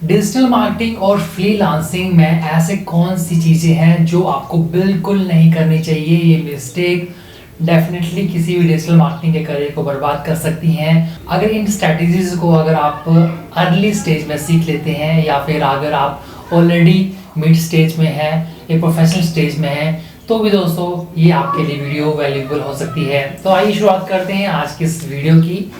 Digital marketing और freelancing में ऐसे कौन सी चीज़ें हैं जो आपको बिल्कुल नहीं करनी चाहिए। ये मिस्टेक डेफिनेटली किसी भी डिजिटल मार्केटिंग के करियर को बर्बाद कर सकती हैं। अगर इन स्ट्रैटेजीज को अगर आप अर्ली स्टेज में सीख लेते हैं या फिर अगर आप ऑलरेडी मिड स्टेज में हैं, एक प्रोफेशनल स्टेज में हैं, तो भी दोस्तों ये आपके लिए वीडियो वैल्यूएबल हो सकती है। तो आइए शुरुआत करते हैं आज की इस वीडियो की।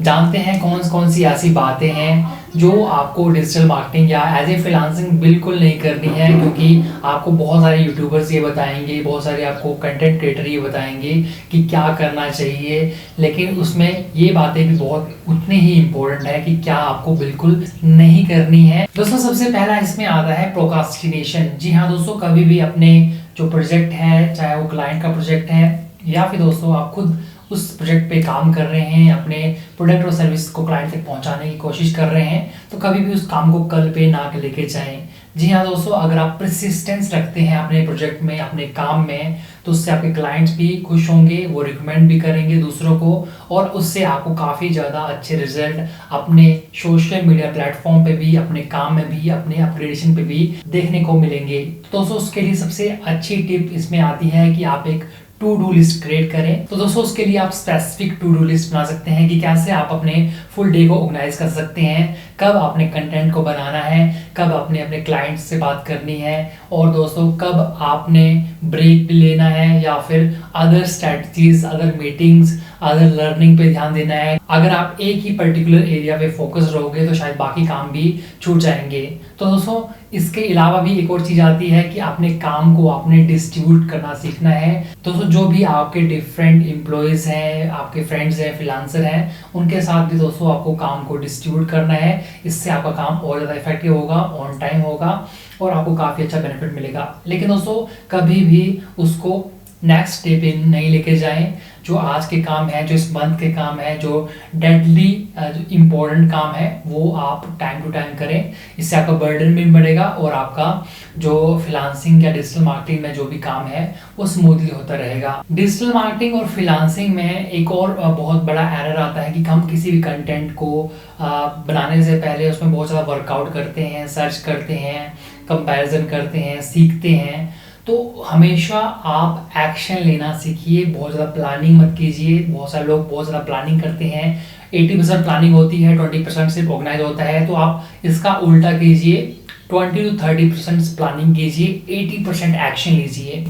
जानते हैं कौन कौन सी ऐसी बातें हैं जो आपको डिजिटल मार्केटिंग या एज ए फ्रीलांसिंग बिल्कुल नहीं करनी है, क्योंकि आपको बहुत सारे यूट्यूबर्स ये बताएंगे, बहुत सारे आपको कंटेंट क्रिएटर ये बताएंगे कि क्या करना चाहिए, लेकिन उसमें ये बातें भी बहुत उतनी ही इम्पोर्टेंट है कि क्या आपको बिल्कुल नहीं करनी है। दोस्तों सबसे पहला इसमें आता है प्रोक्रास्टिनेशन। जी हाँ दोस्तों, कभी भी अपने जो प्रोजेक्ट है, चाहे वो क्लाइंट का प्रोजेक्ट है या फिर दोस्तों आप खुद उस प्रोजेक्ट पे काम कर रहे हैं, अपने प्रोडक्ट और सर्विस को क्लाइंट तक पहुंचाने की कोशिश कर रहे हैं, तो कभी भी उस काम को कल पे ना लेके जाएं। जी हाँ दोस्तों, अगर आप परसिस्टेंस रखते हैं अपने प्रोजेक्ट में, अपने काम में, तो उससे आपके क्लाइंट्स भी खुश होंगे, वो रिकमेंड भी करेंगे दूसरों को, और उससे आपको काफ़ी ज़्यादा अच्छे रिजल्ट अपने सोशल मीडिया प्लेटफॉर्म पे भी, अपने काम में भी, अपने अपग्रेडेशन पे भी देखने को मिलेंगे। तो दोस्तों उसके लिए सबसे अच्छी टिप इसमें आती है कि आप एक टू डू लिस्ट क्रिएट करें। तो दोस्तों उसके लिए आप स्पेसिफिक टू डू लिस्ट बना सकते हैं कि कैसे आप अपने फुल डे को ऑर्गेनाइज कर सकते हैं, कब आपने कंटेंट को बनाना है, कब आपने अपने क्लाइंट्स से बात करनी है, और दोस्तों कब आपने ब्रेक लेना है या फिर other strategies, other meetings, other learning पे ध्यान देना है। अगर आप एक ही पर्टिकुलर एरिया पे फोकस रहोगे तो शायद बाकी काम भी छूट जाएंगे। तो दोस्तों इसके अलावा भी एक और चीज़ आती है कि अपने काम को आपने डिस्ट्रीब्यूट करना सीखना है। दोस्तों जो भी आपके डिफरेंट एम्प्लॉयज़ हैं, आपके फ्रेंड्स हैं, फ्रीलांसर हैं, उनके साथ भी दोस्तों आपको काम को डिस्ट्रीब्यूट करना है। इससे आपका काम और ज़्यादा इफेक्टिव होगा, ऑन टाइम होगा और आपको काफ़ी अच्छा बेनिफिट मिलेगा। लेकिन दोस्तों कभी भी उसको नेक्स्ट स्टेप इन नहीं लेके जाएं। जो आज के काम है, जो इस मंथ के काम है, जो डेडली जो इम्पोर्टेंट काम है, वो आप टाइम टू टाइम करें। इससे आपका बर्डन भी बढ़ेगा और आपका जो फ्रीलांसिंग या डिजिटल मार्केटिंग में जो भी काम है वो स्मूथली होता रहेगा। डिजिटल मार्केटिंग और फ्रीलांसिंग में एक और बहुत बड़ा एरर आता है कि हम किसी भी कंटेंट को बनाने से पहले उसमें बहुत ज़्यादा वर्कआउट करते हैं, सर्च करते हैं, कंपैरिजन करते हैं, सीखते हैं। तो हमेशा आप एक्शन लेना सीखिए, बहुत ज़्यादा प्लानिंग मत कीजिए। बहुत सारे लोग बहुत ज़्यादा प्लानिंग करते हैं, 80% प्लानिंग होती है, 20% सिर्फ ऑर्गेनाइज होता है। तो आप इसका उल्टा कीजिए, 20 to 30% प्लानिंग कीजिए, 80% एक्शन लीजिए।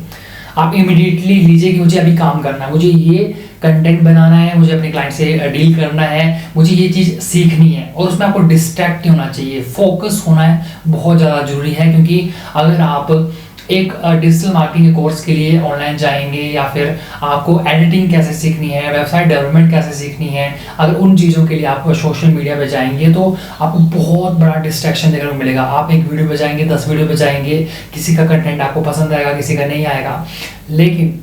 आप इमीडिएटली लीजिए कि मुझे अभी काम करना है, मुझे ये कंटेंट बनाना है, मुझे अपने क्लाइंट से डील करना है, मुझे ये चीज़ सीखनी है, और उसमें आपको डिस्ट्रैक्ट नहीं होना चाहिए, फोकस होना है बहुत ज़्यादा जरूरी है। क्योंकि अगर आप एक डिजिटल मार्केटिंग के कोर्स के लिए ऑनलाइन जाएंगे या फिर आपको एडिटिंग कैसे सीखनी है, वेबसाइट डेवलपमेंट कैसे सीखनी है, अगर उन चीज़ों के लिए आप सोशल मीडिया पे जाएंगे तो आपको बहुत बड़ा डिस्ट्रैक्शन देखने को मिलेगा। आप एक वीडियो पे जाएंगे, 10 वीडियो पे जाएंगे, किसी का कंटेंट आपको पसंद आएगा, किसी का नहीं आएगा, लेकिन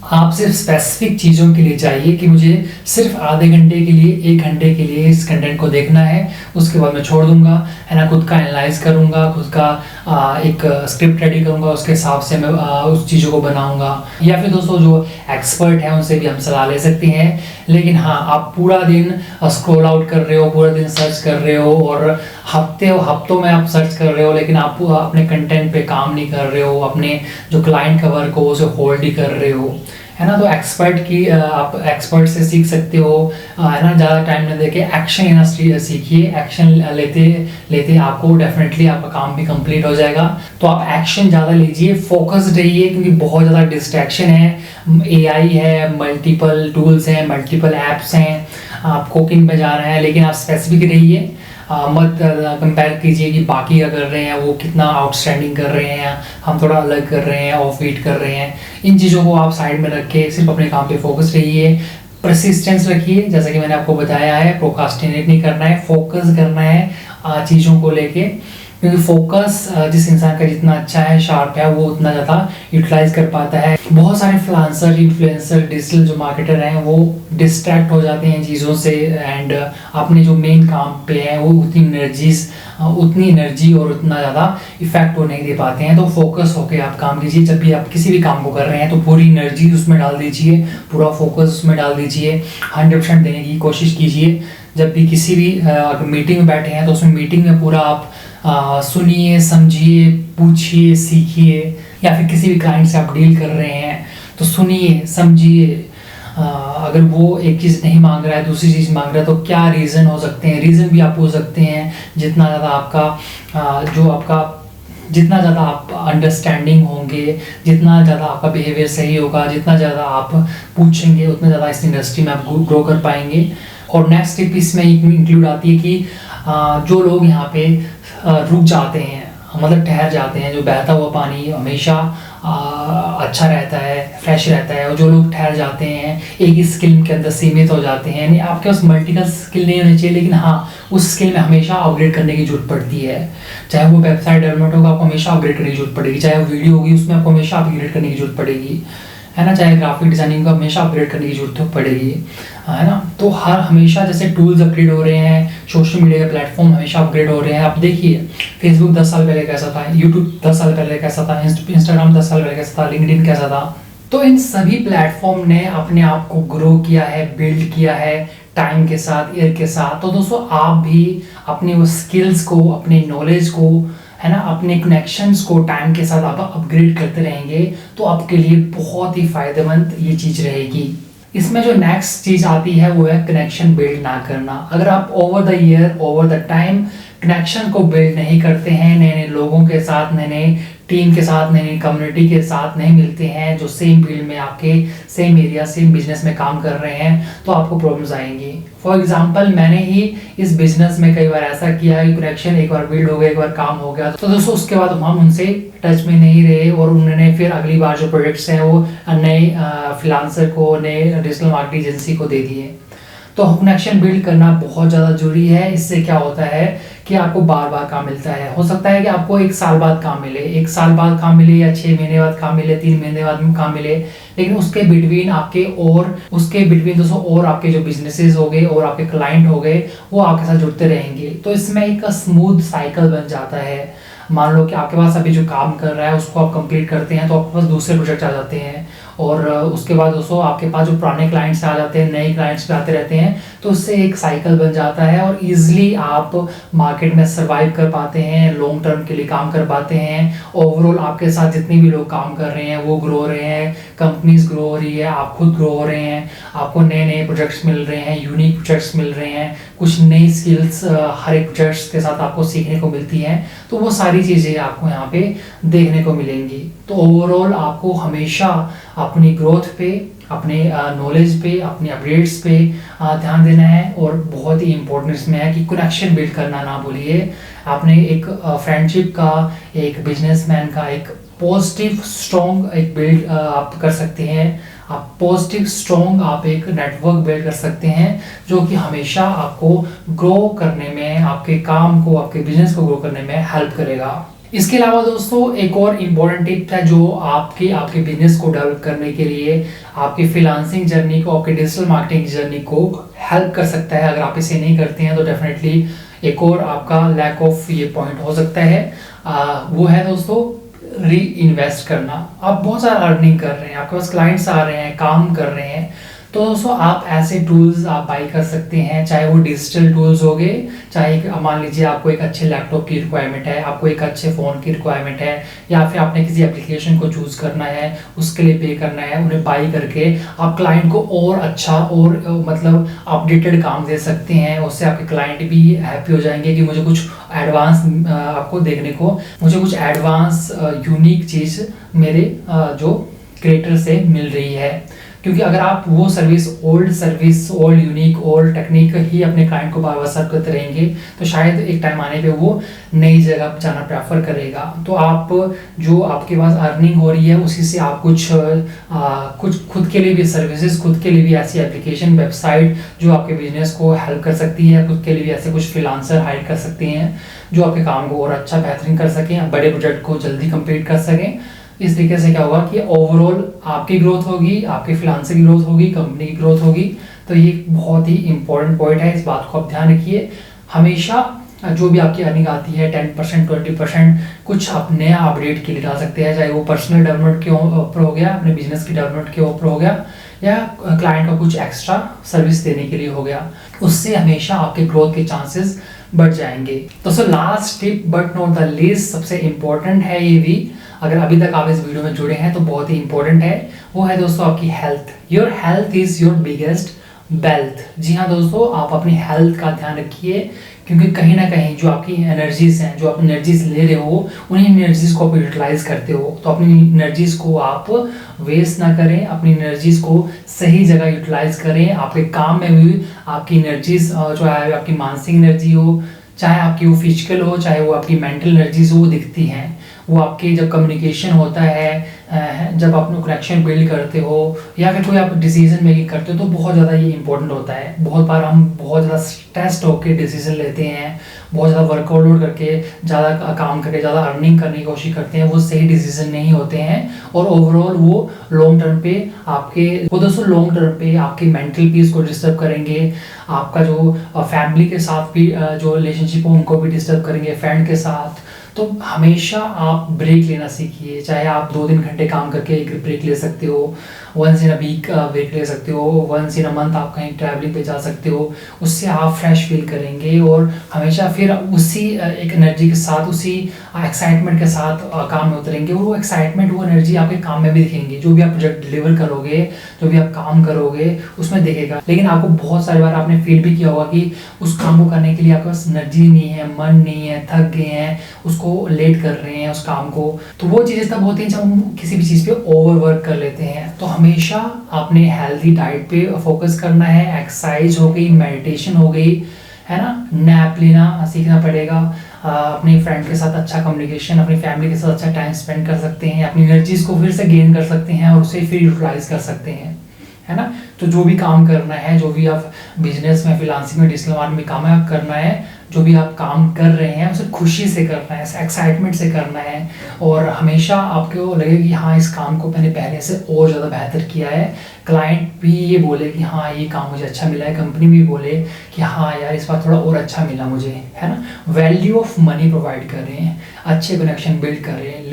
आप सिर्फ स्पेसिफिक चीज़ों के लिए चाहिए कि मुझे सिर्फ आधे घंटे के लिए, 1 घंटे के लिए इस कंटेंट को देखना है, उसके बाद मैं छोड़ दूंगा, है ना। खुद का एनालाइज करूंगा, खुद का एक स्क्रिप्ट रेडी करूंगा, उसके हिसाब से मैं उस चीज़ों को बनाऊंगा। या फिर दोस्तों जो एक्सपर्ट हैं उनसे भी हम सलाह ले सकते हैं। लेकिन हाँ, आप पूरा दिन स्क्रॉल आउट कर रहे हो, पूरा दिन सर्च कर रहे हो और हफ्तों में आप सर्च कर रहे हो, लेकिन आप अपने कंटेंट पे काम नहीं कर रहे हो, अपने जो क्लाइंट का वर्क हो उसे होल्ड ही कर रहे हो, है ना। तो आप एक्सपर्ट से सीख सकते हो, है ना। ज़्यादा टाइम न देके एक्शन लेना सीखिए। एक्शन लेते लेते आपको डेफिनेटली आपका काम भी कंप्लीट हो जाएगा। तो आप एक्शन ज़्यादा लीजिए, फोकस्ड रहिए, क्योंकि बहुत ज़्यादा डिस्ट्रैक्शन है, AI है, मल्टीपल टूल्स हैं, मल्टीपल ऐप्स हैं, आप कुकिंग पे जा रहे हैं, लेकिन आप स्पेसिफिक रहिए। मत कंपेयर कीजिए कि बाकी क्या कर रहे हैं, वो कितना आउटस्टैंडिंग कर रहे हैं, हम थोड़ा अलग कर रहे हैं, ऑफ बीट कर रहे हैं। इन चीज़ों को आप साइड में रख के सिर्फ अपने काम पे फोकस रहिए, परसिस्टेंस रखिए। जैसा कि मैंने आपको बताया है, प्रोक्रास्टिनेट नहीं करना है, फोकस करना है चीज़ों को लेके। क्योंकि फोकस जिस इंसान का जितना अच्छा है, शार्प है, वो उतना ज़्यादा यूटिलाइज कर पाता है। बहुत सारे फ्रीलांसर, इन्फ्लुएंसर, डिजिटल जो मार्केटर हैं वो डिस्ट्रैक्ट हो जाते हैं चीज़ों से, एंड अपने जो मेन काम पे है वो उतनी एनर्जी और उतना ज़्यादा इफेक्ट वो नहीं दे पाते हैं। तो फोकस होकर आप काम कीजिए। जब भी आप किसी भी काम को कर रहे हैं तो पूरी एनर्जी उसमें डाल दीजिए, पूरा फोकस उसमें डाल दीजिए, 100% देने की कोशिश कीजिए। जब भी किसी भी अगर मीटिंग में बैठे हैं तो उसमें मीटिंग में पूरा आप सुनिए, समझिए, पूछिए, सीखिए। या फिर किसी भी क्लाइंट से आप डील कर रहे हैं तो सुनिए, समझिए। अगर वो एक चीज़ नहीं मांग रहा है, दूसरी चीज़ मांग रहा है, तो क्या रीज़न हो सकते हैं, रीज़न भी आप पूछ सकते हैं। जितना ज़्यादा आप अंडरस्टैंडिंग होंगे, जितना ज़्यादा आपका बिहेवियर सही होगा, जितना ज़्यादा आप पूछेंगे, उतना ज़्यादा इस इंडस्ट्री में आप ग्रो कर पाएंगे। और नेक्स्ट टिप इसमें इंक्लूड आती है कि जो लोग यहाँ पे रुक जाते हैं, मतलब ठहर जाते हैं, जो बहता हुआ पानी हमेशा अच्छा रहता है, फ्रेश रहता है। और जो लोग ठहर जाते हैं, एक स्किल के अंदर सीमित हो जाते हैं, यानी आपके पास मल्टीपल स्किल नहीं होनी चाहिए, लेकिन हाँ उस स्किल में हमेशा अपग्रेड करने की जरूरत पड़ती है। चाहे वो वेबसाइट डेवलपमेंट होगा, आपको हमेशा अपग्रेड करने की जरूरत पड़ेगी। चाहे वो वीडियो होगी, उसमें आपको हमेशा अपग्रेड करने की जरूरत पड़ेगी, है ना। चाहे ग्राफिक डिजाइनिंग को हमेशा अपग्रेड करने की जरूरत पड़ेगी, है ना। तो हर हमेशा जैसे टूल्स अपग्रेड हो रहे हैं, सोशल मीडिया के प्लेटफॉर्म हमेशा अपग्रेड हो रहे हैं। आप देखिए फेसबुक 10 साल पहले कैसा था, यूट्यूब 10 साल पहले कैसा था, इंस्टाग्राम 10 साल पहले कैसा था, लिंक्डइन कैसा था। तो इन सभी प्लेटफॉर्म ने अपने आप को ग्रो किया है, बिल्ड किया है टाइम के साथ, ईयर के साथ। तो दोस्तों आप भी अपने वो स्किल्स को, अपने नॉलेज को, है ना, अपने कनेक्शंस को टाइम के साथ आप अपग्रेड करते रहेंगे तो आपके लिए बहुत ही फायदेमंद ये चीज़ रहेगी। इसमें जो नेक्स्ट चीज़ आती है वो है कनेक्शन बिल्ड ना करना। अगर आप over the year, over the time connection को बिल्ड नहीं करते हैं, नए नए लोगों के साथ, नए नए टीम के साथ, नई नई कम्युनिटी के साथ नहीं मिलते हैं जो सेम फील्ड में आपके सेम एरिया, सेम बिजनेस में काम कर रहे हैं, तो आपको प्रॉब्लम्स आएंगी। फॉर एग्जांपल मैंने ही इस बिजनेस में कई बार ऐसा किया है, कनेक्शन एक बार बिल्ड हो गया, एक बार काम हो गया, तो दोस्तों उसके बाद हम उनसे टच में नहीं रहे और उन्होंने फिर अगली बार जो प्रोजेक्ट्स हैं वो नए फ्रीलांसर को, नए डिजिटल मार्केटिंग एजेंसी को दे दिए। तो कनेक्शन बिल्ड करना बहुत ज़्यादा जरूरी है। इससे क्या होता है कि आपको बार बार काम मिलता है। हो सकता है कि आपको 1 साल बाद काम मिले, 1 साल बाद काम मिले, या 6 महीने बाद काम मिले, 3 महीने बाद काम मिले, लेकिन उसके बिटवीन दोस्तों और आपके जो बिजनेसेस हो गए और आपके क्लाइंट हो गए वो आपके साथ जुड़ते रहेंगे। तो इसमें एक स्मूथ साइकिल बन जाता है। मान लो कि आपके पास अभी जो काम कर रहा है उसको आप कंप्लीट करते हैं तो आपके पास दूसरे प्रोजेक्ट आ जाते हैं, और उसके बाद दोस्तों आपके पास जो पुराने क्लाइंट्स आ जाते हैं, नए क्लाइंट्स भी आते रहते हैं, तो उससे एक साइकिल बन जाता है और इजीली आप मार्केट में सर्वाइव कर पाते हैं, लॉन्ग टर्म के लिए काम कर पाते हैं। ओवरऑल आपके साथ जितने भी लोग काम कर रहे हैं वो ग्रो हो रहे हैं, कंपनीज ग्रो हो रही है, आप खुद ग्रो हो रहे हैं, आपको नए नए प्रोजेक्ट्स मिल रहे हैं, यूनिक प्रोजेक्ट्स मिल रहे हैं, कुछ नई स्किल्स हर एक प्रोजेक्ट्स के साथ आपको सीखने को मिलती हैं। तो वो सारी चीज़ें आपको यहाँ पे देखने को मिलेंगी। तो ओवरऑल आपको हमेशा अपनी ग्रोथ पे, अपने नॉलेज पे, अपने अपडेट्स पे ध्यान देना है। और बहुत ही इंपॉर्टेंट इसमें है कि कनेक्शन बिल्ड करना ना भूलिए। आपने एक फ्रेंडशिप का, एक बिजनेसमैन का एक पॉजिटिव स्ट्रॉन्ग एक बिल्ड आप कर सकते हैं। आप पॉजिटिव स्ट्रॉन्ग आप एक नेटवर्क बिल्ड कर सकते हैं जो कि हमेशा आपको ग्रो करने में, आपके काम को, आपके बिजनेस को ग्रो करने में हेल्प करेगा। इसके अलावा दोस्तों एक और इम्पोर्टेंट टिप है जो आपके बिजनेस को डेवलप करने के लिए, आपकी फ्रीलांसिंग जर्नी को, आपके डिजिटल मार्केटिंग जर्नी को हेल्प कर सकता है। अगर आप इसे नहीं करते हैं तो डेफिनेटली एक और आपका लैक ऑफ ये पॉइंट हो सकता है। वो है दोस्तों री इन्वेस्ट करना। आप बहुत सारा अर्निंग कर रहे हैं, आपके पास क्लाइंट्स आ रहे हैं, काम कर रहे हैं, तो दोस्तों आप ऐसे टूल्स आप बाई कर सकते हैं, चाहे वो डिजिटल टूल्स हो गए, चाहे मान लीजिए आपको एक अच्छे लैपटॉप की रिक्वायरमेंट है, आपको एक अच्छे फ़ोन की रिक्वायरमेंट है, या फिर आपने किसी एप्लीकेशन को चूज़ करना है, उसके लिए पे करना है, उन्हें बाई करके आप क्लाइंट को और अच्छा और मतलब अपडेटेड काम दे सकते हैं। उससे आपके क्लाइंट भी हैप्पी हो जाएंगे कि मुझे कुछ एडवांस आपको देखने को, मुझे कुछ एडवांस यूनिक चीज़ मेरे जो क्रिएटर से मिल रही है। क्योंकि अगर आप वो service, old unique, old technique ही अपने क्लाइंट को बार बार सर्व करते रहेंगे तो शायद एक टाइम आने पे वो नई जगह जाना प्रेफर करेगा। तो आप जो आपके पास अर्निंग हो रही है उसी से आप कुछ खुद के लिए भी सर्विसेज, खुद के लिए भी ऐसी एप्लीकेशन, वेबसाइट जो आपके बिजनेस को हेल्प कर सकती है, खुद के लिए भी ऐसे कुछ फ्रीलांसर हायर कर सकते हैं जो आपके काम को और अच्छा बेहतरीन कर सकें, बड़े प्रोजेक्ट को जल्दी कंप्लीट कर सकें। इस तरीके से क्या होगा कि ओवरऑल आपकी ग्रोथ होगी, आपके फ्रीलांसर की ग्रोथ होगी, कंपनी की ग्रोथ होगी। तो ये बहुत ही इंपॉर्टेंट पॉइंट है, इस बात को आप ध्यान रखिए। हमेशा जो भी आपकी अर्निंग आती है 10% 20% कुछ आप नया अपडेट के लिए डाल सकते हैं, चाहे वो पर्सनल डेवलपमेंट के ऊपर हो गया, अपने बिजनेस की डेवलपमेंट के ऊपर हो गया, या क्लाइंट को कुछ एक्स्ट्रा सर्विस देने के लिए हो गया। उससे हमेशा आपके ग्रोथ के चांसेस बढ़ जाएंगे। तो so last tip but not the least, सबसे इम्पोर्टेंट है ये भी, अगर अभी तक आप इस वीडियो में जुड़े हैं तो बहुत ही इंपॉर्टेंट है, वो है दोस्तों आपकी health. Your health is your biggest wealth. जी हाँ दोस्तों, आप अपनी हेल्थ का ध्यान रखिए, क्योंकि कहीं ना कहीं जो आपकी एनर्जीज हैं, जो आप एनर्जीज ले रहे हो, उन्हीं एनर्जीज को आप यूटिलाइज करते हो। तो अपनी एनर्जीज को आप वेस्ट ना करें, अपनी एनर्जीज को सही जगह यूटिलाइज करें। आपके काम में भी आपकी एनर्जीज जो है, आपकी मानसिक एनर्जी हो, चाहे आपकी वो फिजिकल हो, चाहे वो आपकी मेंटल एनर्जीज हो, वो दिखती हैं। वो आपके जब कम्युनिकेशन होता है, जब आप कनेक्शन बिल्ड करते हो, या फिर कोई आप डिसीजन मेकिंग करते हो, तो बहुत ज़्यादा ये इंपॉर्टेंट होता है। बहुत बार हम बहुत ज़्यादा स्ट्रेस्ड होकर डिसीजन लेते हैं, बहुत ज़्यादा वर्कआउट करके, ज़्यादा काम करके, ज़्यादा अर्निंग करने की कोशिश करते हैं, वो सही डिसीजन नहीं होते हैं, और ओवरऑल वो लॉन्ग टर्म पे आपके, वो दोस्तों लॉन्ग टर्म पे आपके मेंटल पीस को डिस्टर्ब करेंगे। आपका जो फैमिली के साथ भी जो रिलेशनशिप हो, उनको भी डिस्टर्ब करेंगे, फ्रेंड के साथ। तो हमेशा आप ब्रेक लेना सीखिए, चाहे आप 2-3 घंटे काम करके एक ब्रेक ले सकते हो, once in a week break ले सकते हो, वंस इन अ मंथ आप कहीं ट्रैवलिंग पे जा सकते हो। उससे आप फ्रेश फील करेंगे और हमेशा फिर उसी एक एनर्जी के साथ, उसी एक्साइटमेंट के साथ काम में उतरेंगे, और वो एक्साइटमेंट, वो एनर्जी आपके काम में भी दिखेंगी। जो भी आप प्रोजेक्ट डिलीवर करोगे, जो भी आप काम करोगे, उसमें दिखेगा। लेकिन आपको बहुत सारी बार आपने फील भी किया होगा कि उस काम को करने के लिए आपके पास एनर्जी नहीं है, मन नहीं है, थक गए हैं, उसको लेट कर रहे हैं उस काम को। तो वो चीज़ें तब होती हैं जब हम किसी भी चीज़ पे ओवरवर्क कर लेते हैं। तो हमेशा आपने हेल्दी डाइट पे फोकस करना है। एक्सरसाइज हो गई, मेडिटेशन हो गई, है ना, नैप लेना सीखना पड़ेगा। अपने फ्रेंड के साथ अच्छा कम्युनिकेशन, अपनी फैमिली के साथ अच्छा टाइम स्पेंड कर सकते हैं, अपनी एनर्जीज को फिर से गेन कर सकते हैं और उसे फिर यूटिलाइज कर सकते हैं, है ना। तो जो भी काम करना है, जो भी आप बिजनेस में, फ्रीलांसिंग में, डिजिटल मार्केटिंग में कामयाब करना है, जो भी आप काम कर रहे हैं उसे खुशी से करना है, एक्साइटमेंट से करना है, और हमेशा आपको लगे कि हाँ, इस काम को मैंने पहले से और ज़्यादा बेहतर किया है। क्लाइंट भी ये बोले कि हाँ, ये काम मुझे अच्छा मिला है, कंपनी भी बोले कि हाँ यार, इस बार थोड़ा और अच्छा मिला मुझे, है ना। वैल्यू ऑफ मनी प्रोवाइड कर रहे हैं, अच्छे कनेक्शन बिल्ड कर रहे हैं,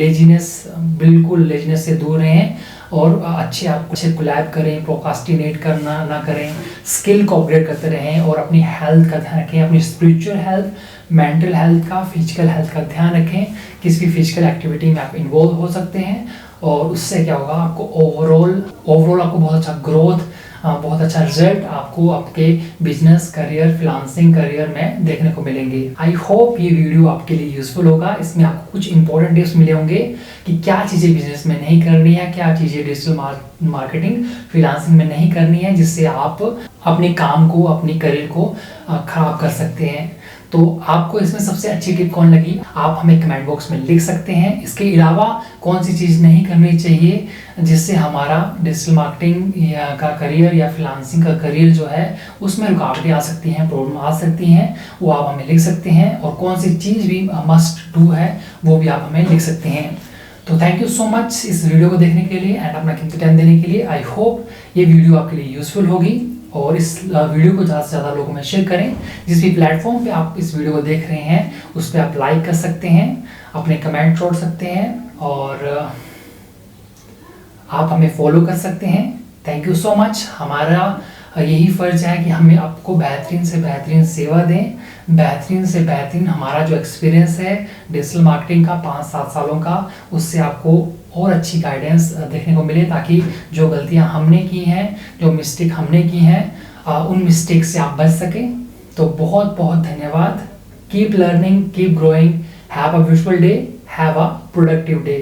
बिल्कुल लेजीनेस से दूर रहें, और अच्छे कोलैब करें, प्रोकास्टिनेट करना ना करें, स्किल को अपग्रेड करते रहें, और अपनी हेल्थ का ध्यान रखें, अपनी स्पिरिचुअल हेल्थ, मेंटल हेल्थ का, फिजिकल हेल्थ का ध्यान रखें। किसी भी फिजिकल एक्टिविटी में आप इन्वॉल्व हो सकते हैं, और उससे क्या होगा, आपको ओवरऑल आपको बहुत अच्छा ग्रोथ, बहुत अच्छा रिजल्ट आपको आपके बिजनेस करियर, फ्रीलांसिंग करियर में देखने को मिलेंगे। आई होप ये वीडियो आपके लिए यूजफुल होगा। इसमें आपको कुछ इंपॉर्टेंट टिप्स मिले होंगे कि क्या चीज़ें बिजनेस में नहीं करनी है, क्या चीज़ें डिजिटल मार्केटिंग, फ्रीलांसिंग में नहीं करनी है, जिससे आप अपने काम को, अपनी करियर को खराब कर सकते हैं। तो आपको इसमें सबसे अच्छी टिप कौन लगी, आप हमें कमेंट बॉक्स में लिख सकते हैं। इसके अलावा कौन सी चीज़ नहीं करनी चाहिए जिससे हमारा डिजिटल मार्केटिंग का करियर या फ्रीलांसिंग का करियर जो है उसमें रुकावटें आ सकती हैं, प्रॉब्लम आ सकती हैं, वो आप हमें लिख सकते हैं। और कौन सी चीज़ भी मस्ट डू है, वो भी आप हमें लिख सकते हैं। तो थैंक यू सो मच इस वीडियो को देखने के लिए एंड अपना कीमती टाइम देने के लिए। आई होप ये वीडियो आपके लिए यूजफुल होगी, और इस वीडियो को ज़्यादा से ज़्यादा लोगों में शेयर करें। जिस भी प्लेटफॉर्म पे आप इस वीडियो को देख रहे हैं उस पर आप लाइक कर सकते हैं, अपने कमेंट छोड़ सकते हैं, और आप हमें फॉलो कर सकते हैं। Thank you so much. हमारा यही फ़र्ज है कि हमें आपको बेहतरीन से बेहतरीन सेवा दें, बेहतरीन से बेहतरीन हमारा जो एक्सपीरियंस है डिजिटल मार्केटिंग का 5-7 सालों का, उससे आपको और अच्छी गाइडेंस देखने को मिले, ताकि जो गलतियां हमने की हैं, जो मिस्टेक हमने की हैं, उन मिस्टेक से आप बच सकें। तो बहुत बहुत धन्यवाद। Keep learning, keep growing, have a beautiful day, have a productive day.